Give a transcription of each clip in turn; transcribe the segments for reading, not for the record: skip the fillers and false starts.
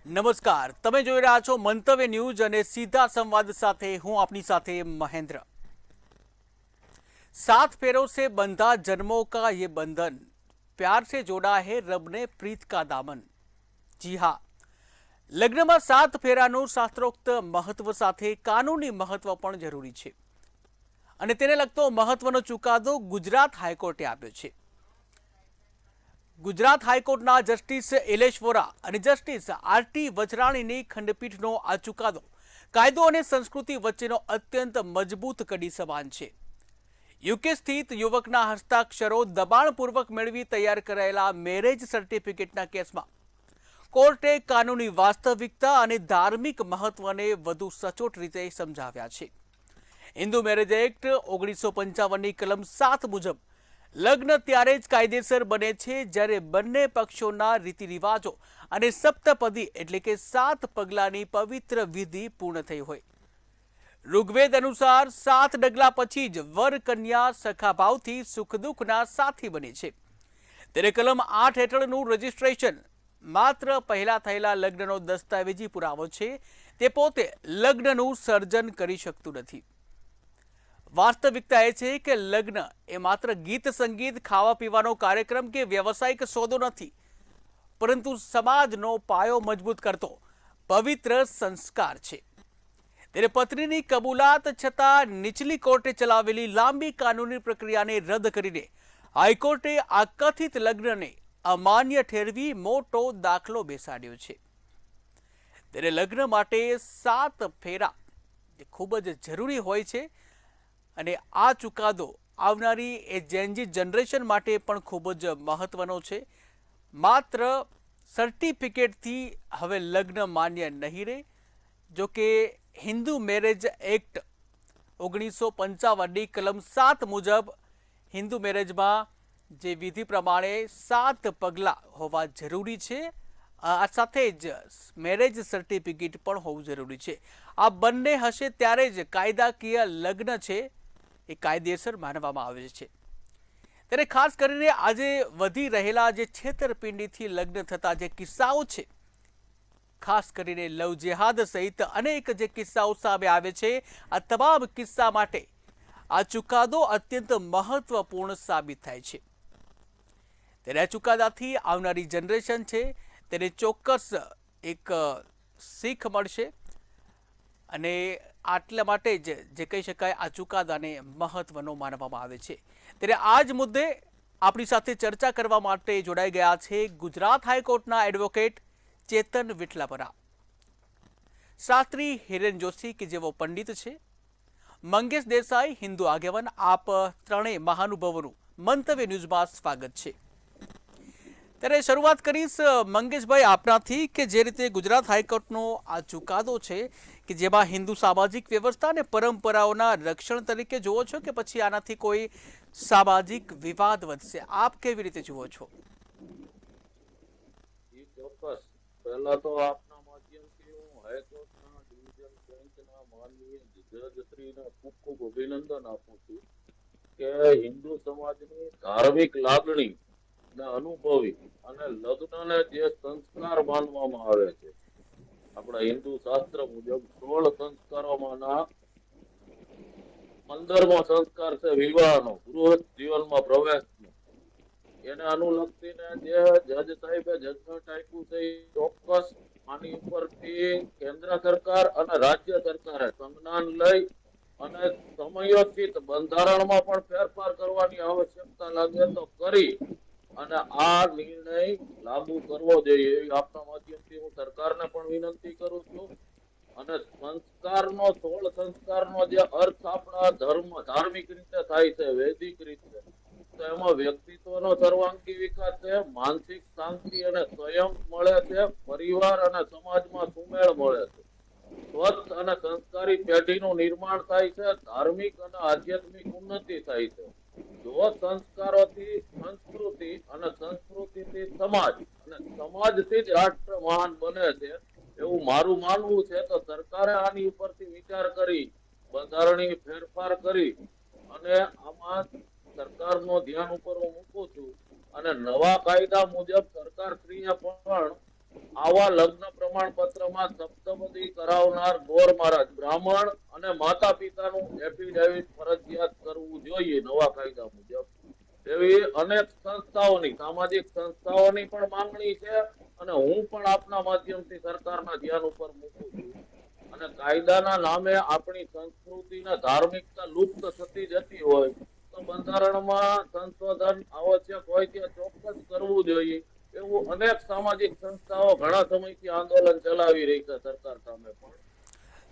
નમસ્કાર, તમે જોઈ રહ્યા છો મંતવ્ય ન્યૂઝ અને સીધા સંવાદ સાથે હું આપની સાથે મહેન્દ્ર। सात फेरों से बंधा जन्मों का ये बंधन, प्यार से जोड़ा है रब ने प्रीत का दामन। જી હા, લગ્નમાં સાત ફેરાનું શાસ્ત્રોક્ત મહત્વ સાથે કાનૂની મહત્વ પણ જરૂરી છે અને તેને લગતો મહત્વનો ચુકાદો ગુજરાત હાઈકોર્ટે આપ્યો છે। ગુજરાત હાઈકોર્ટના જસ્ટિસ ઇલેશ વોરા અને જસ્ટિસ આર.ટી. વજરાણીની ખંડપીઠનો આ ચુકાદો કાયદો અને સંસ્કૃતિ વચ્ચેનો અત્યંત મજબૂત કડી સમાન છે। યુકે સ્થિત યુવકના હસ્તાક્ષરો દબાણપૂર્વક મેળવી તૈયાર કરાયેલા મેરેજ સર્ટિફિકેટના કેસમાં કોર્ટે કાનૂની વાસ્તવિકતા અને ધાર્મિક મહત્વને વધુ સચોટ રીતે સમજાવ્યા છે। હિન્દુ મેરેજ એક્ટ 1955ની કલમ 7 મુજબ લગ્ન ત્યારે જ કાયદેસર બને છે જ્યારે બંને પક્ષોના રીતિ રિવાજો અને સપ્તપદી એટલે કે 7 પગલાની પવિત્ર વિધિ પૂર્ણ થઈ હોય। ઋગ્વેદ અનુસાર 7 ડગલા પછી જ વર કન્યા સખાભાવથી સુખ દુઃખના સાથી બને છે। ત્યારે કલમ 8 હેઠળનું રજીસ્ટ્રેશન માત્ર પહેલા થયેલા લગ્નનો દસ્તાવેજી પુરાવો છે, તે પોતે લગ્નનું સર્જન કરી શકતું નથી। વાસ્તવિકતા એ છે કે લગ્ન એ માત્ર ગીત સંગીત ખાવા પીવાનો કાર્યક્રમ કે વ્યવસાયિક સોદો નથી, પરંતુ સમાજનો પાયો મજબૂત કરતો પવિત્ર સંસ્કાર છે। ત્યારે પત્નીની કબૂલાત છતાં નીચલી કોર્ટે ચલાવેલી લાંબી કાનૂની પ્રક્રિયાને રદ કરીને હાઈકોર્ટે આ કથિત લગ્નને અમાન્ય ઠેરવી મોટો દાખલો બેસાડ્યો છે। ત્યારે લગ્ન માટે 7 ફેરા એ ખૂબ જ જરૂરી હોય છે અને આ ચુકાદો આવનારી એ જેનજી જનરેશન માટે પણ ખૂબ જ મહત્વનો છે। માત્ર સર્ટિફિકેટથી હવે લગ્ન માન્ય નહીં રહે। જો કે હિન્દુ મેરેજ એક્ટ 1955ની કલમ 7 મુજબ હિન્દુ મેરેજમાં જે વિધિ પ્રમાણે 7 પગલાં હોવા જરૂરી છે, આ સાથે જ મેરેજ સર્ટિફિકેટ પણ હોવું જરૂરી છે। આ બંને હશે ત્યારે જ કાયદાકીય લગ્ન છે એ કાયદેસર માનવામાં આવે છે। ત્યારે ખાસ કરીને આજે વધી રહેલા જે છેતરપિંડીથી લગ્ન થતા જે કિસ્સાઓ છે, ખાસ કરીને લવ જેહાદ સહિત અનેક જે કિસ્સાઓ સામે આવે છે, આ તમામ કિસ્સા માટે આ ચુકાદો અત્યંત મહત્વપૂર્ણ સાબિત થાય છે। ત્યારે આ ચુકાદાથી આવનારી જનરેશન છે તેને ચોક્કસ એક શીખ મળશે અને આટલા માટે જ જે કહી શકાય આ ચુકાદાને મહત્વનો માનવામાં આવે છે। ત્યારે આ જ મુદ્દે આપણી સાથે ચર્ચા કરવા માટે જોડાઈ ગયા છે ગુજરાત હાઈકોર્ટના એડવોકેટ ચેતન વિઠલાપરા, શાસ્ત્રી હિરેન જોશી કે જેઓ પંડિત છે, મંગેશ દેસાઈ હિન્દુ આગેવાન। આપ ત્રણેય મહાનુભાવોનું મંતવ્ય ન્યૂઝમાં સ્વાગત છે। ત્યારે શરૂઆત કરીશ મંગેશભાઈ આપનાથી કે જે રીતે ગુજરાત હાઈકોર્ટનો આ ચુકાદો છે કે જેમાં હિન્દુ સામાજિક વ્યવસ્થા અને પરંપરાઓના રક્ષણ તરીકે જુઓ છો કે પછી આનાથી કોઈ સામાજિક વિવાદ વધશે, આપ કેવી રીતે જુઓ છો? ચોક્કસ, પહેલા તો આપના માધ્યમથી હું હાઈકોર્ટના ડિવિઝન બેન્ચના માનનીય જજશ્રીને ખૂબ ખૂબ અભિનંદન આપું છું કે હિન્દુ સમાજની ધાર્મિક લાગણી ને અનુભવી અને લગ્નને જે સંસ્કાર માનવામાં આવે છે, આપણા હિન્દુ શાસ્ત્ર મુજબ 16 સંસ્કારોમાંના 15મો સંસ્કાર છે વિવાહનો, ગૃહસ્થ જીવનમાં પ્રવેશનો। એને અનુલક્ષીને જે જજ સાહેબે જજમેન્ટ આપ્યું છે એ ચોક્કસ આની ઉપરથી કેન્દ્ર સરકાર અને રાજ્ય સરકારે સંજ્ઞાન લઈ અને સમયોચિત બંધારણમાં પણ ફેરફાર કરવાની આવશ્યકતા લાગે તો કરી અને આ નિર્ણય લાગુ કરવો જોઈએ એવી આપના માધ્યમથી હું સરકારને પણ વિનંતી કરું છું। અને સંસ્કારનો 16 સંસ્કારનો જે અર્થ આપણા ધાર્મિક રીતે થાય છે, વૈદિક રીતે, તો એમાં વ્યક્તિત્વનો સર્વાંગી વિકાસ છે, માનસિક શાંતિ અને સંયમ મળે છે, પરિવાર અને સમાજમાં સુમેળ મળે છે, સ્વચ્છ અને સંસ્કારી પેઢીનું નિર્માણ થાય છે, ધાર્મિક અને આધ્યાત્મિક ઉન્નતિ થાય છે। જો સંસ્કારોથી સંસ્કૃતિ અને સંસ્કૃતિથી સમાજ અને સમાજથી જ રાષ્ટ્ર મહાન બને છે એવું મારું માનવું છે, તો સરકારે આની ઉપરથી વિચાર કરી બંધારણીય ફેરફાર કરી અને આમાં સરકારનો ધ્યાન ઉપર હું મૂકું છું અને નવા કાયદા મુજબ સરકારશ્રીએ પણ આ આવા લગ્ન પ્રમાણપત્રમાં સપ્તપદી કરાવનાર ગોર મહારાજ બ્રાહ્મણ અને માતા પિતાનું એફિડેવિટ ફરજિયાત કરવું જોઈએ નવા કાયદા મુજબ એવી અનેક સંસ્થાઓની સામાજિક સંસ્થાઓની પણ માંગણી છે અને હું પણ આપના માધ્યમથી સરકારના ધ્યાન ઉપર મૂકું છું. અને કાયદાના નામે આપણી સંસ્કૃતિ અને ધાર્મિકતા લુપ્ત થતી જતી હોય તો બંધારણમાં સંશોધન આવશ્યક હોય ત્યાં ચોક્કસ કરવું જોઈએ એવું અનેક સામાજિક સંસ્થાઓ ઘણા સમયથી આંદોલન ચલાવી રહી છે સરકાર સામે પણ.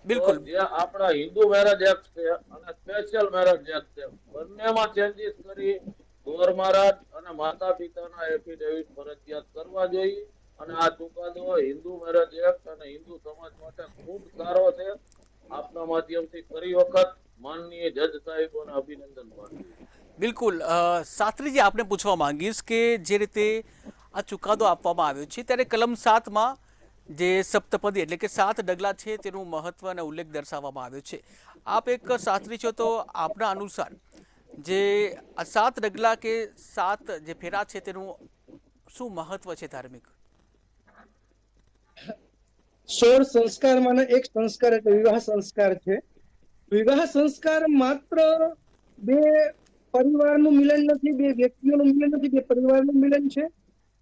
બિલકુલ. તો જે આપણા હિન્દુ મેરેજ એક્ટ છે અને સ્પેશિયલ મેરેજ એક્ટ છે બંનેમાં ચેન્જીસ કરી ગોર મહારાજ અને માતા પિતાના એફિડેવિટ ફરજિયાત કરવા જોઈએ. અને આ ચુકાદો હિન્દુ મેરેજ એક્ટ અને હિન્દુ સમાજ માટે ખૂબ સારો છે. આપના માધ્યમથી ફરી વખત માનનીય જજ સાહેબોને અભિનંદન પાઠવું. બિલકુલ. શાસ્ત્રીજી, આપને પૂછવા માંગીશ કે જે રીતે આ ચુકાદો આપવામાં આવ્યો છે ત્યારે કલમ 7માં જે સપ્તપદી એટલે કે 7 ડગલા છે તેનું મહત્વ અને ઉલ્લેખ દર્શાવવામાં આવ્યો છે. આપ એક શાસ્ત્રી છો તો આપના અનુસાર જે આ 7 ડગલા કે 7 જે ફેરા છે તેનું શું મહત્વ છે ધાર્મિક? 16 સંસ્કારમાંનો એક સંસ્કાર એટલે વિવાહ સંસ્કાર છે. વિવાહ સંસ્કાર માત્ર બે પરિવારનું મિલન નથી, બે વ્યક્તિઓનું મિલન નથી, બે પરિવારનું મિલન છે.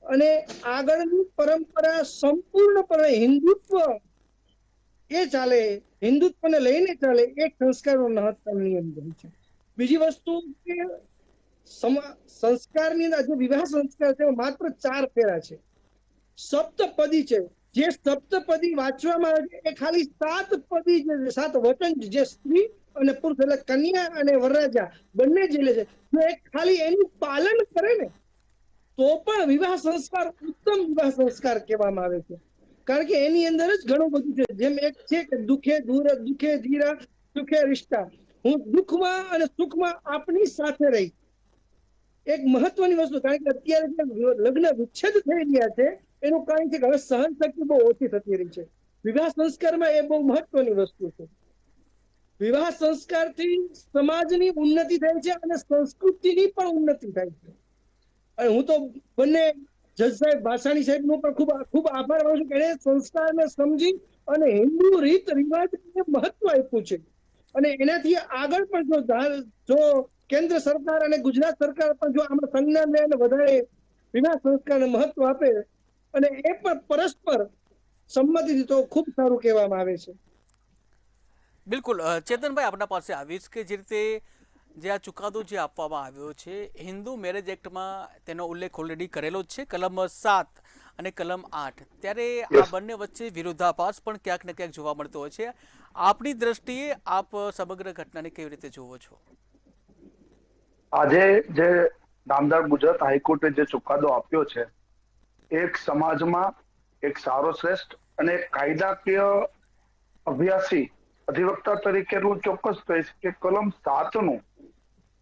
અને આગળની પરંપરા સંપૂર્ણપણે હિન્દુત્વ એ ચાલે, હિન્દુત્વને લઈને ચાલે એક સંસ્કારનો મહત્તમ નિયમ છે. બીજી વસ્તુ કે સંસ્કારની અંદર જે વિવાહ સંસ્કાર છે માત્ર 4 ફેરા છે. સપ્તપદી છે, જે સપ્તપદી વાંચવામાં આવે છે એ ખાલી 7 પદી જે 7 વચન જે સ્ત્રી અને પુરુષ એટલે કન્યા અને વરરાજા બંને જે લે છે જો એક ખાલી એનું પાલન કરે ને તો પણ વિવાહ સંસ્કાર ઉત્તમ વિવાહ સંસ્કાર કહેવામાં આવે છે. કારણ કે એની અંદર જ ઘણું બધું છે. જેમ એક છે કે દુખે દૂર દુખે ધીરા સુખે રિશ્તા, હું દુઃખમાં અને સુખમાં આપની સાથે રહી. એક મહત્વની વસ્તુ, કારણ કે અત્યારે જે લગ્ન વિચ્છેદ થઈ રહ્યા છે એનું કારણ છે કે હવે સહન શક્તિ બહુ ઓછી થતી રહી છે. વિવાહ સંસ્કારમાં એ બહુ મહત્વની વસ્તુ છે. વિવાહ સંસ્કારથી સમાજની ઉન્નતિ થાય છે અને સંસ્કૃતિની પણ ઉન્નતિ થાય છે. અને હું તો બંને જજ સાહેબ ભાસાણી સાહેબનો પણ ખૂબ ખૂબ આભાર માનું છું કે એને સંસ્કારને સમજી અને હિન્દુ રીત રિવાજને મહત્વ આપ્યું છે. અને એનાથી આગળ પણ જો કેન્દ્ર સરકાર અને ગુજરાત સરકાર પણ જો આમાં સંજ્ઞાન લે અને વધારે વિવાહ સંસ્કારને મહત્વ આપે અને એ પણ પરસ્પર સંમતિથી તો ખૂબ સારું કહેવામાં આવે છે. બિલકુલ. ચેતનભાઈ, આપણા પાસે આવીશ કે જે રીતે જે આ ચુકાદો જે આપવામાં આવ્યો છે હિન્દુ મેરેજ એક્ટમાં તેનો ઉલ્લેખ ઓલરેડી કરેલો જ છે કલમ 7 અને કલમ 8. ત્યારે આ બંને વચ્ચે વિરોધાભાસ પણ ક્યાંક ને ક્યાંક જોવા મળતો હોય છે. આપની દ્રષ્ટિએ આપ સમગ્ર ઘટનાને કેવી રીતે જોવો છો? આજે જે નામદાર ગુજરાત હાઈકોર્ટે જે ચુકાદો આપ્યો છે એક સમાજમાં એક સારો શ્રેષ્ઠ અને કાયદાકીય અભ્યાસી અધિવક્તા તરીકે હું ચોક્કસ કહીશ કે કલમ 7નું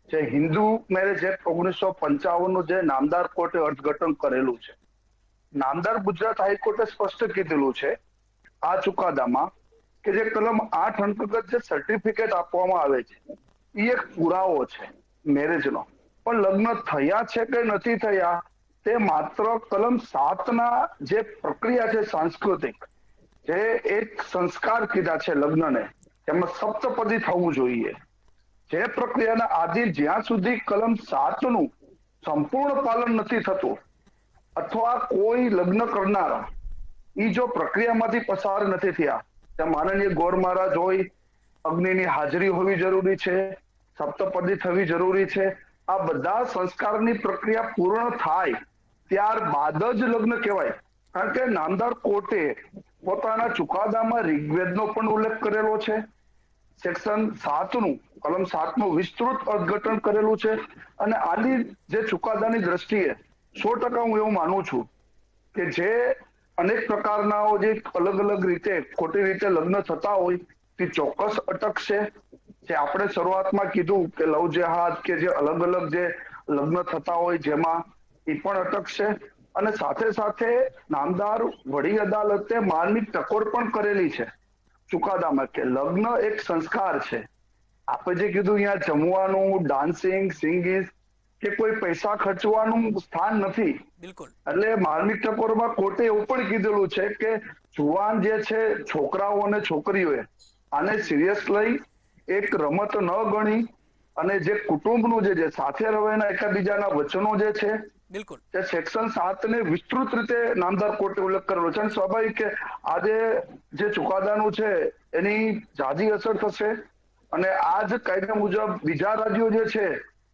જે હિન્દુ મેરેજ એક્ટ 1955નું જે નામદાર કોર્ટે અર્થઘટન કરેલું છે, નામદાર ગુજરાત હાઈકોર્ટે સ્પષ્ટ કીધેલું છે આ ચુકાદામાં કે જે કલમ 8 અંતર્ગત જે સર્ટિફિકેટ આપવામાં આવે છે એ એક પુરાવો છે મેરેજનો. પણ લગ્ન થયા છે કે નથી થયા તે માત્ર કલમ 7ના જે પ્રક્રિયા છે સાંસ્કૃતિક, જે એક સંસ્કાર કીધા છે લગ્નને, એમાં સપ્તપદી થવું જોઈએ. જે પ્રક્રિયાના આધીન જ્યાં સુધી કલમ 7નું સંપૂર્ણ પાલન નથી થતું અથવા કોઈ લગ્ન કરનારા એ જો પ્રક્રિયામાંથી પસાર નથી થયા, ત્યાં માનનીય ગોર મહારાજ હોય, અગ્નિની હાજરી હોવી જરૂરી છે, સપ્તપદી થવી જરૂરી છે. આ બધા સંસ્કારની પ્રક્રિયા પૂર્ણ થાય ત્યારબાદ જ લગ્ન કહેવાય. કારણ કે નામદાર કોર્ટે પોતાના ચુકાદામાં ઋગ્વેદનો પણ ઉલ્લેખ કરેલો છે, સેક્શન 7નું કલમ 7નું વિસ્તૃત અર્થઘટન કરેલું છે. અને આની જે ચુકાદાની દ્રષ્ટિએ 100% હું એવું માનું છું કે જે અનેક પ્રકારના જે અલગ અલગ રીતે ખોટી રીતે લગ્ન થતા હોય તે ચોક્કસ અટકશે. જે આપણે શરૂઆતમાં કીધું કે લવ જેહાદ કે જે અલગ અલગ જે લગ્ન થતા હોય જેમાં એ પણ અટકશે. અને સાથે સાથે નામદાર વડી અદાલતે માર્મિક ટકોર પણ કરેલી છે ચુકાદામાં કે લગ્ન એક સંસ્કાર છે. આપણે જે કીધું અહીંયા જમવાનું, ડાન્સિંગ, સિંગિંગ કે કોઈ પૈસા ખર્ચવાનું સ્થાન નથી. બિલકુલ. એટલે માર્મિક ટકોરમાં કોર્ટે એવું પણ કીધેલું છે કે જુવાન જે છે છોકરાઓ અને છોકરીઓએ આને સિરિયસ લઈ એક રમત ન ગણી અને જે કુટુંબનું જે સાથે રહેવાના એકબીજાના વચનો જે છે બિલકુલ. તે સેક્શન 7 ને વિસ્તૃત રીતે નામદાર કોર્ટે ઉલ્લેખ કરેલો છે અને સ્વાભાવિક કે આજે જે ચુકાદાનું છે એની જાજી અસર થશે અને આ જ કાયદા મુજબ બીજા રાજ્યો જે છે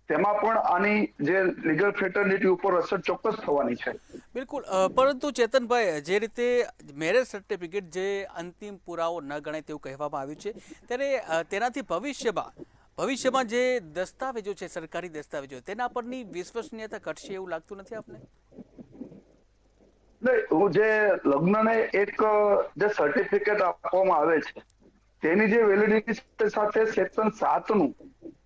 તેમાં પણ આની જે લીગલ ફ્રેટર્નિટી ઉપર અસર ચોક્કસ થવાની છે. બિલકુલ. પરંતુ ચેતનભાઈ, જે રીતે મેરેજ સર્ટિફિકેટ જે અંતિમ પુરાવો ન ગણાય તેવું કહેવામાં આવ્યું છે, ત્યારે તેનાથી ભવિષ્યમાં જે દસ્તાવેજો છે, સરકારી દસ્તાવેજો, તેના પરની વિશ્વસનીયતા ઘટશે એવું લાગતું નથી આપને? નહીં, જે લગ્નને એક જે સર્ટિફિકેટ આપવામાં આવે છે તેની જે વેલિડિટી સાથે સેક્શન 7 નું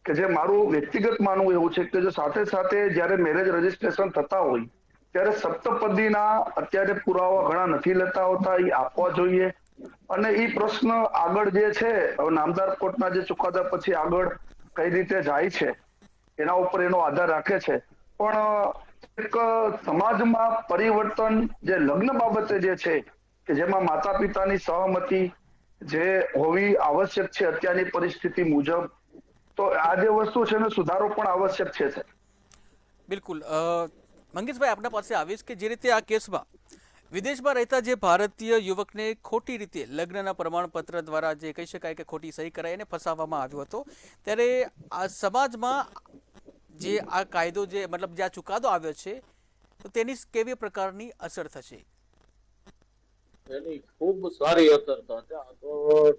કે જે મારું વ્યક્તિગત માનવું એવું છે કે જો સાથે સાથે જ્યારે મેરેજ રજીસ્ટ્રેશન થતા હોય ત્યારે સપ્તપદીના અત્યારે પુરાવા ઘણા નથી લેતા હોતા, એ આપવા જોઈએ. અને એ પ્રશ્ન આગળ જે છે નામદાર કોર્ટના જે ચુકાદા પછી આગળ કઈ રીતે જાય છે એના ઉપર એનો આધાર રાખે છે. પણ એક સમાજમાં પરિવર્તન જે લગ્ન બાબતે જે છે કે જેમાં માતા પિતાની સહમતિ જે હોવી આવશ્યક છે અત્યારની પરિસ્થિતિ મુજબ, તો આ જે વસ્તુ છે એનો સુધારો પણ આવશ્યક છે. બિલકુલ. મંગેશભાઈ, આપના પાસે આવીશ કે જે રીતે આ કેસમાં વિદેશમાં રહેતા જે ભારતીય યુવકને ખોટી રીતે લગ્નના પ્રમાણપત્ર દ્વારા જે કહી શકાય કે ખોટી સહી કરાઈ અને ફસાવવામાં આવ્યો હતો, ત્યારે આ સમાજમાં જે આ કાયદો જે મતલબ જે આ ચુકાદો આવ્યો છે તો તેની કેવી પ્રકારની અસર થશે? એની ખૂબ સારી અસર થશે. આ તો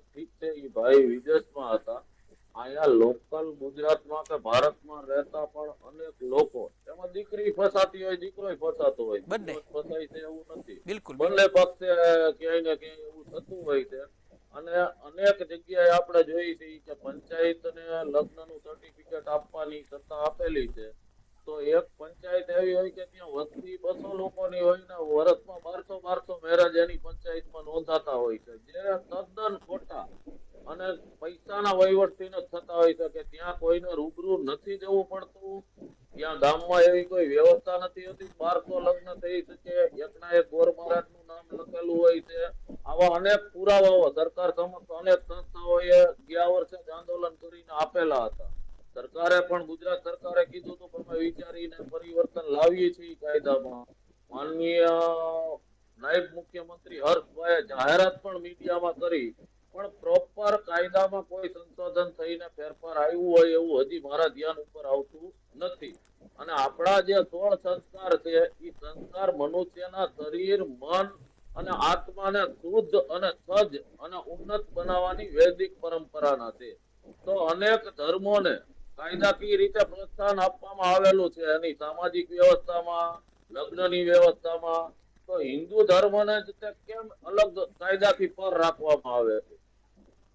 ઠીક છે, એ ભાઈ વિદેશમાં હતા, અહીંયા લોકલ ગુજરાતમાં કે ભારતમાં રહેતા પણ અનેક લોકો, એમાં દીકરી ફસાતી હોય, દીકરો ફસાતો હોય, બંને ફસાય છે એવું નથી. બિલકુલ. બંને પક્ષે ક્યાંય ને ક્યાંય એવું થતું હોય છે. અને અનેક જગ્યાએ આપણે જોઈએ છીએ કે પંચાયતને લગ્નનું સર્ટિફિકેટ આપવાની સત્તા આપેલી છે, તો એક પંચાયત એવી હોય કે ત્યાં વસ્તી 200 લોકોની હોય ને વર્ષમાં 1200 મેરેજ એની પંચાયતમાં નોંધાતા હોય છે, જે તદ્દન ખોટા અને પૈસાના વહીવટથી જ થતા હોય છે કે ત્યાં કોઈને રૂબરૂ નથી જવું પડતું, ત્યાં ગામમાં એવી કોઈ વ્યવસ્થા નથી હોતી, 1200 લગ્ન થઈ શકે, એકના એક ગોર મહારાજનું નામ લખેલું હોય છે. આવા અનેક પુરાવાઓ સરકાર સમક્ષ અનેક સંસ્થાઓએ ગયા વર્ષે જ આંદોલન કરીને આપેલા હતા. સરકારે પણ, ગુજરાત સરકારે કીધું હતું કે અમે વિચારીને પરિવર્તન લાવીએ છીએ કાયદામાં. માનનીય નાયબ મુખ્યમંત્રી હર્ષભાઈએ જાહેરાત પણ મીડિયામાં કરી, પણ પ્રોપર કાયદામાં કોઈ સંશોધન થઈને ફેરફાર આવ્યું હોય એવું હજી મારા ધ્યાન ઉપર આવતું નથી. અને આપણા જે 16 સંસ્કાર છે એ સંસ્કાર મનુષ્યના શરીર, મન અને આત્માને શુદ્ધ અને સજ્જ અને ઉન્નત બનાવવાની વૈદિક પરંપરાના છે. તો અનેક ધર્મોને કાયદાકીય રીતે પ્રોત્સાહન આપવામાં આવેલું છે એની સામાજિક વ્યવસ્થામાં, લગ્નની વ્યવસ્થામાં. તો હિન્દુ ધર્મને જ તે કેમ અલગ કાયદાથી પર રાખવામાં આવે છે?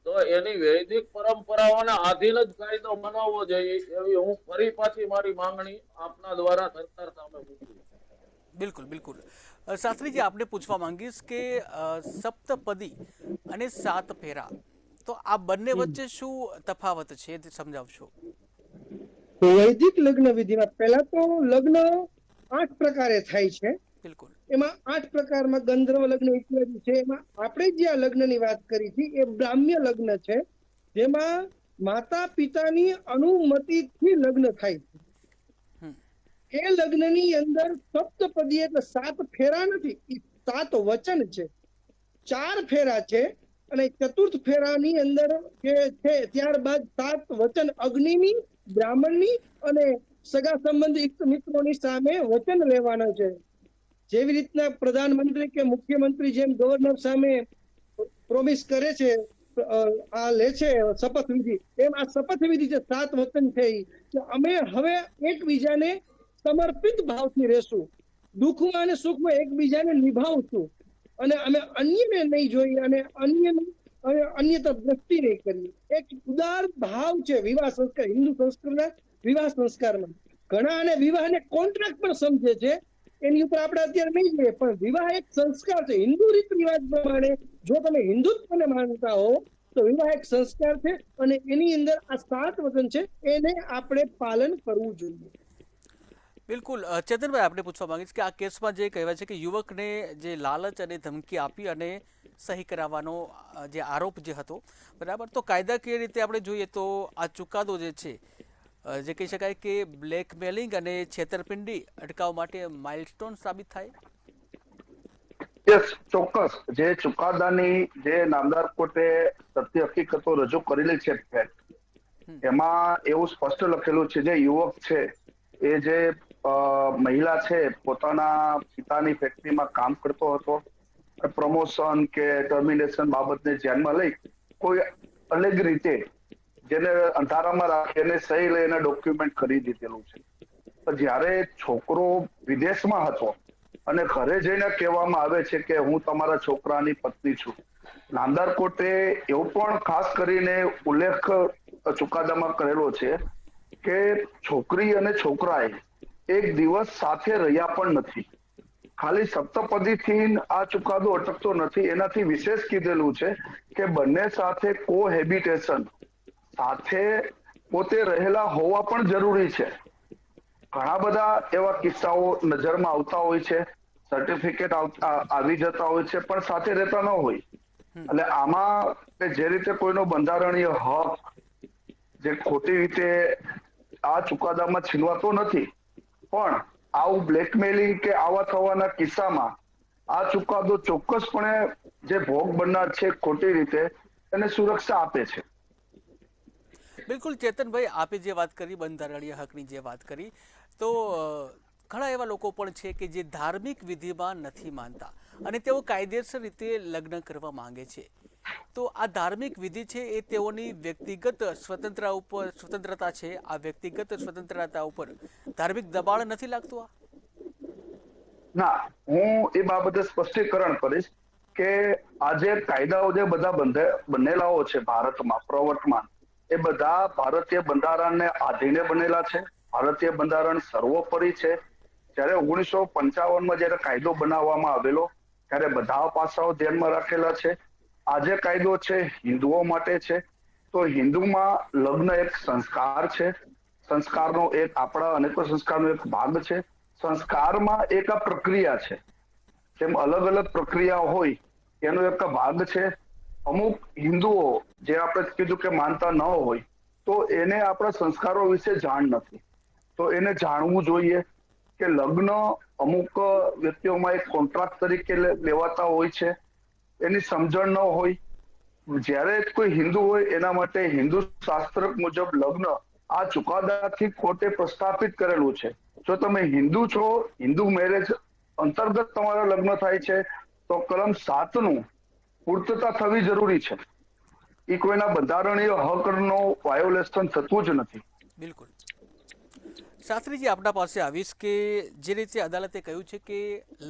તો એની વૈદિક પરંપરાઓને આધીન જ કાયદો બનાવવો જોઈએ એવી હું ફરી પાછી મારી માંગણી આપના દ્વારા સરકાર સામે મૂકું. બિલકુલ. બિલકુલ. શાસ્ત્રીજી, આપને પૂછવા માંગીશ કે સપ્તપદી અને 7 ફેરા, તો આ બંને વચ્ચે શું તફાવત છે સમજાવશો? વૈદિક લગ્ન વિધિમાં પહેલા તો લગ્ન 8 પ્રકારે થાય છે. બિલકુલ. એમાં 8 પ્રકારમાં ગંધર્વ લગ્ન ઇત્યાદિ છે. એમાં આપણે જે આ લગ્નની વાત કરી છે એ બ્રાહ્મ્ય લગ્ન છે, જેમાં માતા પિતાની અનુમતિથી લગ્ન થાય છે. એ લગ્નની અંદર સપ્તપદી એટલે 7 ફેરા નથી, એ 7 વચન છે. 4 ફેરા છે અને ચતુર્થ ફેરાની અંદર જે છે ત્યારબાદ 7 વચન અગ્નિની, બ્રાહ્મણની અને સગા સંબંધી મિત્રોની સામે વચન લેવાના છે. જેવી રીતના પ્રધાનમંત્રી કે મુખ્યમંત્રી જેમ ગવર્નર સામે પ્રોમિસ કરે છે, આ લે છે શપથવિધિ, એમ આ શપથવિધિ જે 7 વચન છે કે અમે હવે એકબીજાને સમર્પિત ભાવથી રહેશું, દુઃખમાં અને સુખમાં એકબીજાને નિભાવશું અને અમે અન્યને નહીં જોઈએ અને અન્ય તરફ દ્રષ્ટિ નહીં કરીએ. એક ઉદાર ભાવ છે વિવાહ સંસ્કાર, હિન્દુ સંસ્કૃતિના વિવાહ સંસ્કારમાં. ઘણા અને વિવાહને કોન્ટ્રાક્ટ પણ સમજે છે, એની ઉપર આપણે અત્યારે નહીં જોઈએ, પણ વિવાહ એક સંસ્કાર છે. હિન્દુ રીત રિવાજ પ્રમાણે જો તમે હિન્દુત્વને માનતા હો તો વિવાહ એક સંસ્કાર છે અને એની અંદર આ 7 વચન છે, એને આપણે પાલન કરવું જોઈએ. બિલકુલ ચેતનભાઈ, આપણે પૂછવા માંગીશ કે આ કેસમાં જે કહેવાય છે કે યુવકને જે લાલચ અને ધમકી આપી અને સહી કરાવવાનો જે આરોપ જે હતો, બરાબર, તો કાયદાકીય રીતે આપણે જોઈએ તો આ ચુકાદો જે છે જે કહી શકાય કે બ્લેકમેલિંગ અને છેતરપિંડી અટકાવવા માટે માઇલસ્ટોન સાબિત થાય. યસ, ચોક્કસ. જે ચુકાદાની જે નામદાર કોર્ટે સત્ય હકીકતો રજૂ કરેલી છે એમાં એવું સ્પષ્ટ લખેલું છે જે યુવક છે એ જે મહિલા છે પોતાના પિતાની ફેક્ટરીમાં કામ કરતો હતો, પ્રમોશન કે ટર્મિનેશન બાબતને ધ્યાનમાં લઈ કોઈ અલગ રીતે જેને અંધારામાં રાખી એને સહી લઈને ડોક્યુમેન્ટ કરી દીધેલું છે. જ્યારે છોકરો વિદેશમાં હતો અને ઘરે જઈને કહેવામાં આવે છે કે હું તમારા છોકરાની પત્ની છું, નામદાર કોર્ટે એવું પણ ખાસ કરીને ઉલ્લેખ ચુકાદામાં કરેલો છે કે છોકરી અને છોકરાએ એક દિવસ સાથે રહ્યા પણ નથી. ખાલી સપ્તપદીથી આ ચુકાદો અટકતો નથી, એનાથી વિશેષ કીધેલું છે કે બંને સાથે કોહેબિટેશન, સાથે પોતે રહેલા હોવા પણ જરૂરી છે. ઘણા બધા એવા કિસ્સાઓ નજરમાં આવતા હોય છે, સર્ટિફિકેટ આવી જતા હોય છે પણ સાથે રહેતા ન હોય. એટલે આમાં જે રીતે કોઈનો બંધારણીય હક જે ખોટી રીતે આ ચુકાદામાં છીનવાતો નથી, પણ આવું બ્લેકમેલિંગ કે આવા થવાના કિસ્સામાં આ ચુકાદો ચોક્કસપણે જે ભોગ બનનાર છે ખોટી રીતે એને સુરક્ષા આપે છે. બિલકુલ ચેતનભાઈ, આપે જે વાત કરી બંધારણીય હકની જે વાત કરી, તો ઘણા એવા લોકો પણ છે કે જે ધાર્મિક વિધિમાં નથી માનતા અને તેઓ કાયદેસર રીતે લગ્ન કરવા માંગે છે. તો આ ધાર્મિક વિધિ છે એ તેઓની વ્યક્તિગત સ્વતંત્રતા છે, આ વ્યક્તિગત સ્વતંત્રતા ઉપર ધાર્મિક દબાણ નથી લાગતું? ના, હું એ બાબતે સ્પષ્ટીકરણ કરીશ કે આજે કાયદાઓ જે બધા બનેલાઓ છે ભારતમાં પ્રવર્તમાન, એ બધા ભારતીય બંધારણને આધીને બનેલા છે. ભારતીય બંધારણ સર્વોપરી છે. જ્યારે 1955માં જયારે કાયદો બનાવવામાં આવેલો ત્યારે બધા પાસાઓ ધ્યાનમાં રાખેલા છે. આજે કાયદો છે હિન્દુઓ માટે છે, તો હિન્દુમાં લગ્ન એક સંસ્કાર છે, સંસ્કારનો એક આપણા અનેકો સંસ્કારનો એક ભાગ છે. સંસ્કારમાં એક આ પ્રક્રિયા છે, જેમ અલગ અલગ પ્રક્રિયા હોય એનો એક ભાગ છે. અમુક હિન્દુઓ જે આપણે કીધું કે માનતા ન હોય તો એને આપણા સંસ્કારો વિશે જાણ નથી, તો એને જાણવું જોઈએ કે લગ્ન અમુક વ્યક્તિઓમાં એક કોન્ટ્રાક્ટ તરીકે લેવાતા હોય છે, એની સમજણ ન હોય. જ્યારે કોઈ હિન્દુ હોય એના માટે હિન્દુ શાસ્ત્ર મુજબ લગ્ન આ ચુકાદાથી કોર્ટે પ્રસ્થાપિત કરેલું છે. જો તમે હિન્દુ છો, હિન્દુ મેરેજ અંતર્ગત તમારા લગ્ન થાય છે તો કલમ 7 પૂર્તતા થવી જરૂરી છે. એ કોઈના બંધારણીય હકનો વાયોલેશન થતું જ નથી. બિલકુલ. શાસ્ત્રીજી, આપણા પાસે આવીશ કે જે રીતે અદાલતે કહ્યું છે કે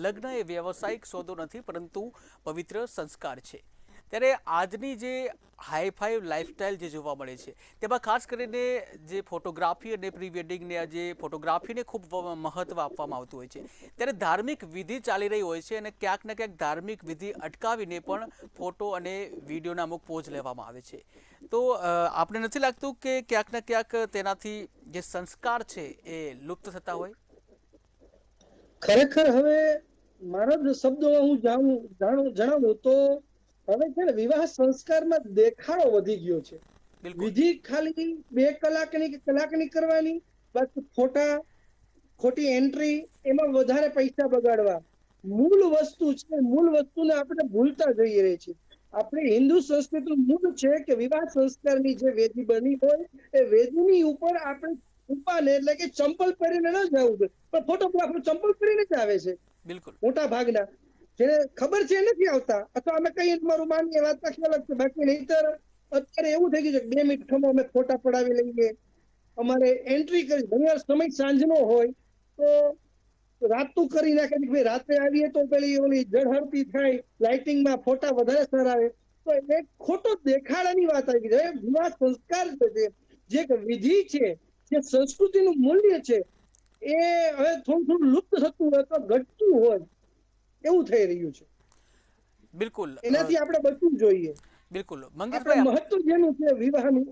લગ્ન એ વ્યવસાયિક સોદો નથી પરંતુ પવિત્ર સંસ્કાર છે, ત્યારે આજની જે હાઈફાઈ લાઈફસ્ટાઈલ જે જોવા મળે છે તેમાં ખાસ કરીને જે ફોટોગ્રાફી અને પ્રી વેડિંગને જે ફોટોગ્રાફીને ખૂબ મહત્વ આપવામાં આવતું હોય છે, ત્યારે ધાર્મિક વિધિ ચાલી રહી હોય છે અને ક્યાંક ને ક્યાંક ધાર્મિક વિધિ અટકાવીને પણ ફોટો અને વિડીયોના અમુક પોઝ લેવામાં આવે છે. તો આપણે નથી લાગતું કે ક્યાંક ને ક્યાંક તેનાથી જે સંસ્કાર છે એ લુપ્ત થતા હોય? ખરેખર હવે મારા જ શબ્દો હું જણાવું તો હવે છે ને વિવાહ સંસ્કારમાં દેખાડો વધી ગયો છે. વિધિ ખાલી 2 કલાકની કે કલાકની કરવાની, બાકી ફોટા, ખોટી એન્ટ્રી, એમાં વધારે પૈસા બગાડવા. મૂળ વસ્તુ છે, મૂળ વસ્તુને આપણે ભૂલતા જઈ રહી છીએ. આપણે હિન્દુ સંસ્કૃતિનું મૂળ છે કે વિવાહ સંસ્કારની જે વેદી બની હોય એ વેદીની ઉપર આપણે ઉપાને એટલે કે ચંપલ પહેરીને ન જવું જોઈએ, પણ ફોટોગ્રાફર ચંપલ પહેરીને જ આવે છે. બિલકુલ. મોટા ભાગના જેને ખબર છે નથી આવતા, અથવા અમે કહીએ મારું માનીએ વાત પાછી અલગ છે, બાકી નહીતર અત્યારે એવું થઈ ગયું છે 2 મિનિટમાં અમે ફોટા પડાવી લઈએ, અમારે એન્ટ્રી કરી. ઘણી વાર સમય સાંજનો હોય તો રાતું કરી નાખે કે ભાઈ રાત્રે આવીએ તો પેલી ઓલી ઝળહળતી થાય, લાઇટિંગમાં ફોટા વધારે સારા આવે, તો એક ખોટો દેખાડાની વાત આવી ગઈ. વિવાહ સંસ્કાર છે, જે વિધિ છે, જે સંસ્કૃતિનું મૂલ્ય છે, એ હવે થોડું લુપ્ત થતું હોય તો ઘટતું હોય એવું થઈ રહ્યું છે. બિલકુલ, એનાથી આપણે બચવું જોઈએ. બિલકુલ. મંગેશભાઈ, મહત્વ જેનું છે વિવાહનું,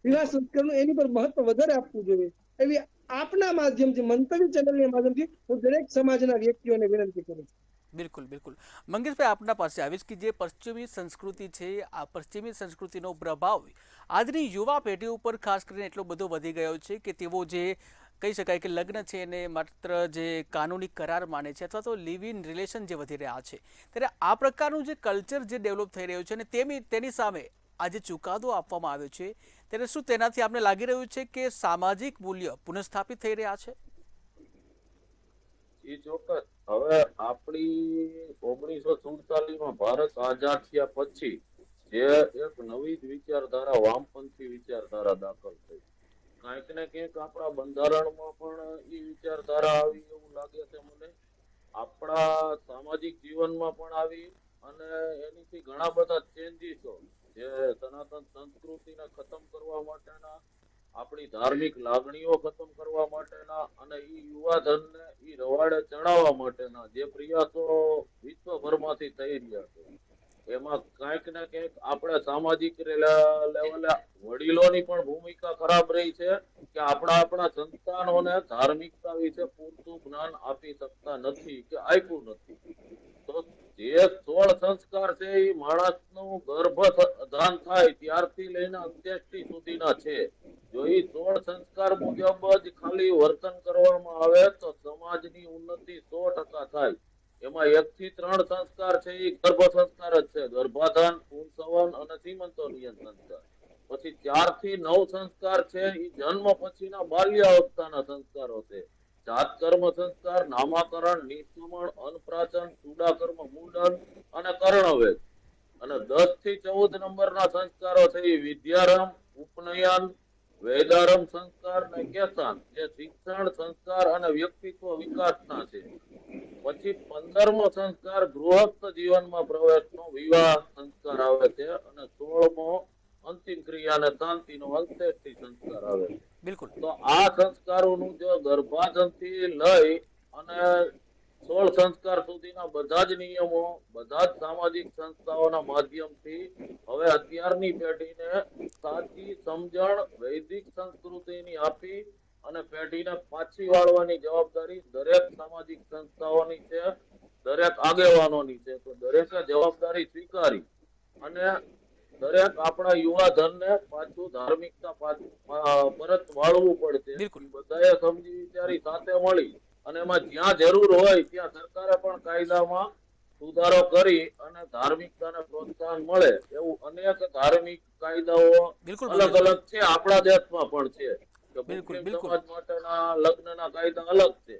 વિવાહ સંસ્કારનું, એની પર મહત્વ વધારે આપવું જોઈએ એવી આપના માધ્યમથી, મંતવ્ય ચેનલના માધ્યમથી હું દરેક સમાજના વ્યક્તિઓને વિનંતી કરું છું. બિલકુલ બિલકુલ. મંગેશભાઈ, આપના પાસે આવીશ કે જે પશ્ચિમી સંસ્કૃતિ છે, આ પશ્ચિમી સંસ્કૃતિનો પ્રભાવ આજની યુવા પેઢી ઉપર ખાસ કરીને એટલો બધો વધી ગયો છે કે તેઓ જે કહી શકાય કે લગ્ન છે એને માત્ર જે કાનૂની કરાર માને છે અથવા તો લિવ ઇન રિલેશન જે વધી રહ્યા છે, ત્યારે આ પ્રકારનું જે કલ્ચર જે ડેવલપ થઈ રહ્યું છે અને તેની સામે આ જે ચુકાદો આપવામાં આવ્યો છે, ત્યારે શું તેનાથી આપને લાગી રહ્યું છે કે સામાજિક મૂલ્ય પુનઃસ્થાપિત થઈ રહ્યા છે? એ ચોક્કસ. હવે આપણી 1947 ભારત આઝાદ થયા પછી જે એક નવી જ વિચારધારા, વામપંથી વિચારધારા દાખલ થઈ, કાંઈક ને કંઈક આપણા બંધારણમાં પણ એ વિચારધારા આવી એવું લાગે છે મને. આપણા સામાજિક જીવનમાં પણ આવી અને એનીથી ઘણા બધા ચેન્જીસો જે સનાતન સંસ્કૃતિને ખતમ કરવા માટેના, આપણી ધાર્મિક લાગણીઓ ખતમ કરવા માટેના અને ઈ યુવાધનને ઈ રવાડે ચડાવવા માટેના જે પ્રયાસો વિશ્વભરમાંથી થઈ રહ્યા છે, એમાં કાંઈક ને કંઈક આપણે સામાજિક લેવલે વડીલોની પણ ભૂમિકા ખરાબ રહી છે કે આપણા સંતાનોને ધાર્મિકતા વિશે પૂરતું જ્ઞાન આપી શકતા નથી કે આપ્યું નથી. તો જે 16 સંસ્કાર છે એ માણસનું ગર્ભધાન થાય ત્યારથી લઈને અંત્યેષ્ટિ સુધીના છે. જો એ 16 સંસ્કાર મુજબ જ ખાલી વર્તન કરવામાં આવે તો સમાજની ઉન્નતિ 100% થાય. એમાં 1 થી 3 સંસ્કાર છે એ ગર્ભ સંસ્કાર જ છે, ગર્ભાધાન, પુંસવન અને સીમંતોનિયન સંસ્કાર. પછી 4 થી 9 સંસ્કાર છે એ જન્મ પછીના બાલ્યાવસ્થાના સંસ્કારો છે, જાતકર્મ સંસ્કાર, નામાકરણ, નિસ્મરણ, અન્નપ્રાશન, ચૂડાકર્મ, મુંડન અને કર્ણવેદ. અને 10 થી 14 નંબરના સંસ્કારો છે એ વિદ્યારંભ, ઉપનયન, વેદારંભ સંસ્કાર અને કેસાન, જે શિક્ષણ, સંસ્કાર અને વ્યક્તિત્વ વિકાસના છે. પછી 15મો સંસ્કાર ગૃહસ્થ જીવનમાં પ્રવેશનો વિવાહ સંસ્કાર આવે છે અને 16મો અંતિમ ક્રિયા અને શાંતિનો અંત્યેષ્ટિ સંસ્કાર આવે છે. બિલકુલ. તો આ સંસ્કારોનું જો ગર્ભાધાનથી લઈ અને 16 સંસ્કાર સુધીના બધા જ નિયમો, બધા જ સામાજિક સંસ્થાઓના માધ્યમથી હવે અત્યારની પેઢીને સાચી સમજણ વૈદિક સંસ્કૃતિની આપી અને પેઢીને પાછી વાળવાની જવાબદારી દરેક સામાજિક સંસ્થાઓની છે, દરેક આગેવાનોની છે. તો દરેકે જવાબદારી સ્વીકારી અને દરેક આપણા યુવા ધનને પાછું ધાર્મિકતા પરત વાળવું પડશે. બધાએ સમજી વિચારી સાથે મળી અને એમાં જ્યાં જરૂર હોય ત્યાં સરકારે પણ કાયદામાં સુધારો કરી અને ધાર્મિકતાને પ્રોત્સાહન મળે એવું અનેક ધાર્મિક કાયદાઓ અલગ અલગ છે, આપણા દેશમાં પણ છે. સમાજ માટેના લગ્નના કાયદા અલગ છે,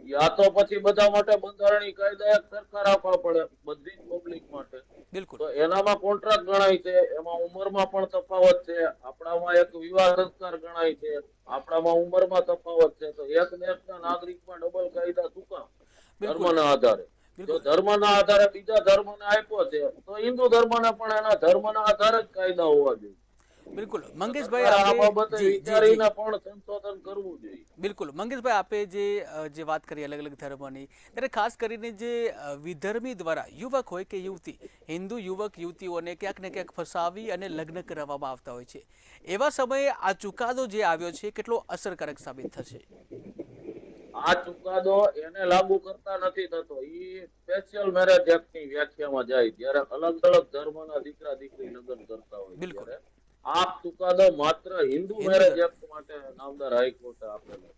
યા તો પછી બધા માટે બંધારણીય કાયદા એક સરખા રાખવા પડે બધી જ પબ્લિક માટે. તો એનામાં કોન્ટ્રાક્ટ ગણાય છે, એમાં ઉંમરમાં પણ તફાવત છે. આપણામાં એક વિવાહ સંસ્કાર ગણાય છે, આપણામાં ઉંમરમાં તફાવત છે. તો એક દેશના નાગરિકમાં ડબલ કાયદા શું કામ? ધર્મના આધારે. જો ધર્મના આધારે બીજા ધર્મને આપ્યો છે તો હિન્દુ ધર્મને પણ એના ધર્મના આધારે જ કાયદા હોવા જોઈએ. બિલકુલ મંગેશભાઈ, બિલકુલ મંગેશભાઈ, આપે જે વાત કરી અલગ અલગ ધર્મની, ત્યારે ખાસ કરીને જે વિધર્મી દ્વારા યુવક હોય કે યુવતી, હિન્દુ યુવક યુવતીઓને ક્યાંક ને ક્યાંક ફસાવી અને લગ્ન કરાવવામાં આવતા હોય છે, એવા સમયે આ ચુકાદો જે આવ્યો છે કેટલો અસરકારક સાબિત થશે? આ ચુકાદો એને લાગુ કરતા નથી થતો. ઈ સ્પેશિયલ મેરેજ એક્ટ ની વ્યાખ્યામાં જાય ત્યારે અલગ અલગ ધર્મના દીકરા દીકરી લગ્ન કરતા હોય. બિલકુલ. આ ચુકાદો માત્ર હિન્દુ મેરેજ એક્ટ માટે નામદાર હાઈકોર્ટે આપેલો.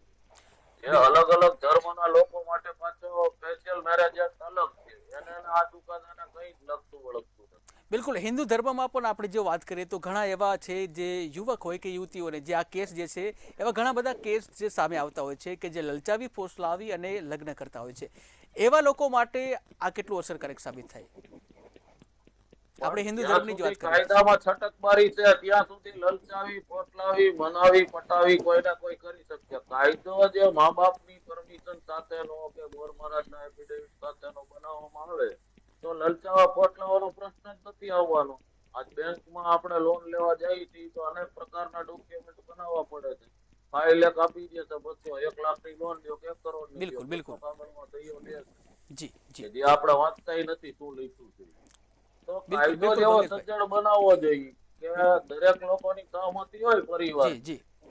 જે અલગ અલગ ધર્મના લોકો માટે પાછો સ્પેશિયલ મેરેજ એક્ટ અલગ છે, એને આ ચુકાદાને કંઈ જ લગતું વળગતું નથી. બિલકુલ. હિન્દુ ધર્મમાં પણ આપણે જો વાત કરીએ તો ઘણા એવા છે જે યુવક હોય કે યુવતીઓને જે આ કેસ જે છે એવા ઘણા બધા કેસ જે સામે આવતા હોય છે કે જે લલચાવી ફોસલાવી અને લગ્ન કરતા હોય છે, એવા લોકો માટે આ કેટલું અસરકારક સાબિત થાય? આપણે હિન્દુ ધર્મની જ વાત કરીએ, કાયદામાં છટકબારી છે ત્યાં સુધી લલચાવી ફોસલાવી મનાવી પટાવી કોઈને કોઈ કરી શકે. કાયદો જે મા બાપની પરમિશન સાથેનો કે મોર મહારાજના એફિડેવિટ સાથેનો બનાવવામાં આવે તો લલચાવા ફોસલાવાનો પ્રશ્ન જ નથી આવવાનો. આજ બેંકમાં આપણે લોન લેવા જઈએ છીએ તો અનેક પ્રકારના ડોક્યુમેન્ટ બનાવવા પડે છે. ફાઇલ એક આપી દે તો 1 લાખની લોન લ્યો કે 1 કરોડની. બિલકુલ બિલકુલ જી જી. જે આપણે વાંચતા નથી શું લખ્યું છે. તો કાયદો જેવો સજ્જડ બનાવવો જોઈએ કે દરેક લોકોની સહમતિ હોય પરિવાર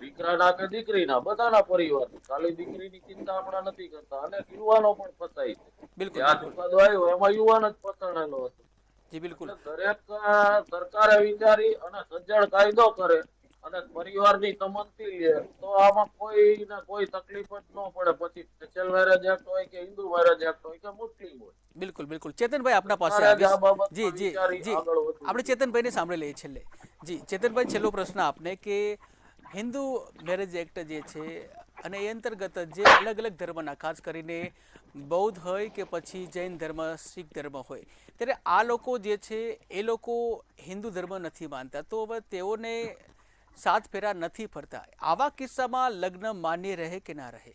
દીકરાના કે દીકરીના બધાના પરિવારની, ખાલી દીકરીની ચિંતા આપણા નથી કરતા. અને યુવાનો પણ ફસાય છે. બિલકુલ જે આ ચુકાદો આવ્યો એમાં યુવાન જ ફસાણેલો હતો. જી બિલકુલ એટલે દરેક સરકારે વિચારી અને સજ્જડ કાયદો કરે અને પરિવારની સંમતિ લે તો આમાં કોઈને કોઈ તકલીફ જ ન પડે. પછી સ્પેશિયલ મેરેજ એક્ટ હોય કે હિન્દુ મેરેજ એક્ટ હોય કે મુસ્લિમ હોય, બિલકુલ બિલકુલ ચેતનભાઈ આપના પાસે સરકારે જ આ આવીશ. બાબતમાં જી જી વિચારી જી આગળ વધવું આપણે ચેતનભાઈને સાંભળી લઈએ છેલ્લે. જી ચેતનભાઈ, છેલ્લો પ્રશ્ન આપને કે હિન્દુ મેરેજ એક્ટ જે છે અને એ અંતર્ગત જે અલગ અલગ ધર્મના, ખાસ કરીને બૌદ્ધ હોય કે પછી જૈન ધર્મ, શીખ ધર્મ હોય, ત્યારે આ લોકો જે છે એ લોકો હિન્દુ ધર્મ નથી માનતા, તો હવે તેઓને સાત ફેરા નથી ફરતા. આવા કિસ્સામાં લગ્ન માન્ય રહે કે ના રહે?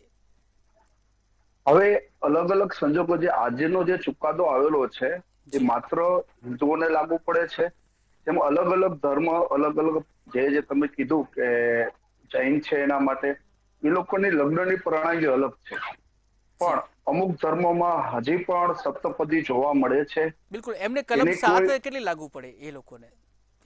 હવે અલગ અલગ સંજોગો, જે આજનો જે ચુકાદો આવેલો છે એ માત્ર હિન્દુઓને લાગુ પડે છે. તેમાં અલગ અલગ ધર્મ, અલગ અલગ જે તમે કીધું કે જૈન છે એના માટે એ લોકોની લગ્નની પ્રણાલી અલગ છે. પણ અમુક ધર્મોમાં હજી પણ સપ્તપદી જોવા મળે છે. બિલકુલ, એમને કલમ 7 કેટલી લાગુ પડે એ લોકોને?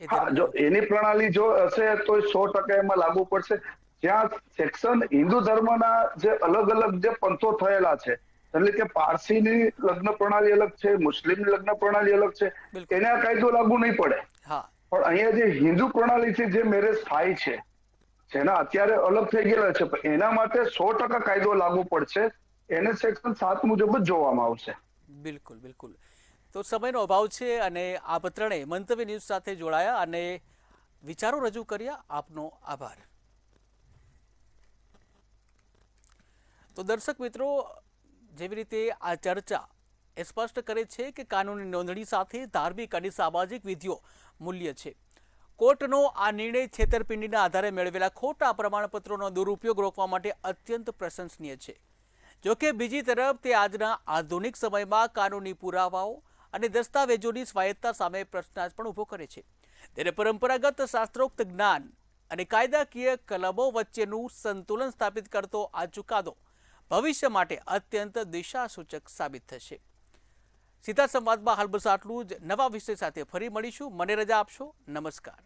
હા, જો એની પ્રણાલી જો હશે તો 100% એમાં લાગુ પડશે. જ્યાં સેક્શન હિન્દુ ધર્મના જે અલગ અલગ જે પંથો થયેલા છે, એટલે કે પારસીની લગ્ન પ્રણાલી અલગ છે, મુસ્લિમની લગ્ન પ્રણાલી અલગ છે, એને આ કાયદો લાગુ નહીં પડે. પણ અહીંયા જે હિન્દુ પ્રણાલીથી જે મેરેજ થાય છે, જેના અત્યારે અલગ થઈ ગયેલા છે, પણ એના માટે 100% કાયદો લાગુ પડશે. એને સેક્શન 7 મુજબ જ જોવામાં આવશે. બિલકુલ બિલકુલ. તો સમયનો અભાવ છે અને આપ ત્રણેય મંતવ્ય ન્યૂઝ સાથે જોડાયા અને વિચારો રજૂ કર્યા. આપનો આભાર. તો દર્શક મિત્રો, જેવી રીતે આ ચર્ચા એ સ્પષ્ટ કરે છે કે કાનૂની નોંધણી સાથે ધાર્મિક અને સામાજિક વિધિઓ મૂલ્ય છે. કોર્ટનો આ નિર્ણય છેતરપિંડીના આધારે મેળવેલા ખોટા પ્રમાણપત્રોનો દુરુપયોગ રોકવા માટે અત્યંત પ્રશંસનીય છે. જોકે બીજી તરફ તે આજના આધુનિક સમયમાં કાનૂની પુરાવાઓ અને દસ્તાવેજોની સ્વાયત્તતા સામે પ્રશ્નાર્થ પણ ઊભો કરે છે. ત્યારે પરંપરાગત શાસ્ત્રોક્ત જ્ઞાન અને કાયદાકીય કલમો વચ્ચેનું સંતુલન સ્થાપિત કરતો આ ચુકાદો ભવિષ્ય માટે અત્યંત દિશાસૂચક સાબિત થશે. સીધા સંવાદમાં હાલ બસ આટલું જ. નવા વિષય સાથે ફરી મળીશું. મને રજા આપશો. નમસ્કાર.